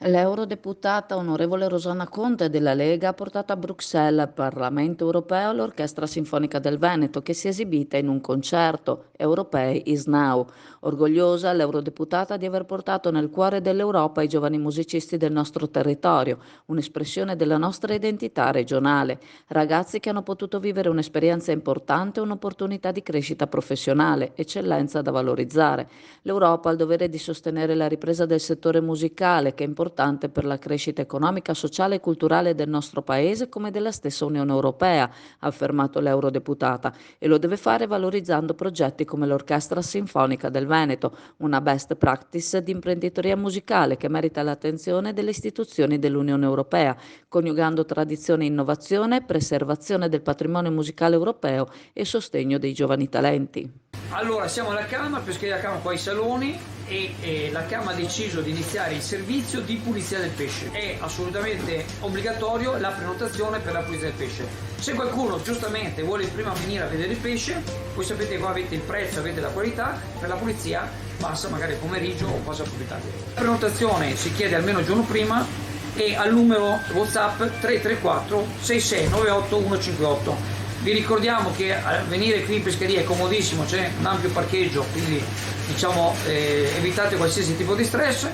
L'eurodeputata onorevole Rosanna Conte della Lega ha portato a Bruxelles al Parlamento europeo l'Orchestra Sinfonica del Veneto che si è esibita in un concerto Europei is Now. Orgogliosa l'eurodeputata di aver portato nel cuore dell'Europa i giovani musicisti del nostro territorio, un'espressione della nostra identità regionale, ragazzi che hanno potuto vivere un'esperienza importante e un'opportunità di crescita professionale, eccellenza da valorizzare. L'Europa ha il dovere di sostenere la ripresa del settore musicale, che è importante per la crescita economica, sociale e culturale del nostro Paese come della stessa Unione Europea, ha affermato l'eurodeputata, e lo deve fare valorizzando progetti come l'Orchestra Sinfonica del Veneto, una best practice di imprenditoria musicale che merita l'attenzione delle istituzioni dell'Unione Europea, coniugando tradizione e innovazione, preservazione del patrimonio musicale europeo e sostegno dei giovani talenti. Allora, siamo alla Camera, per iscrivere la Camera poi ai saloni e la Camera ha deciso di iniziare il servizio di pulizia del pesce. È assolutamente obbligatorio la prenotazione per la pulizia del pesce. Se qualcuno giustamente vuole prima venire a vedere il pesce, voi sapete che qua avete il prezzo, avete la qualità, per la pulizia passa magari il pomeriggio o passa più tardi. La prenotazione si chiede almeno il giorno prima e al numero WhatsApp 334 6698 158. Vi ricordiamo che venire qui in pescheria è comodissimo, c'è un ampio parcheggio, quindi diciamo evitate qualsiasi tipo di stress.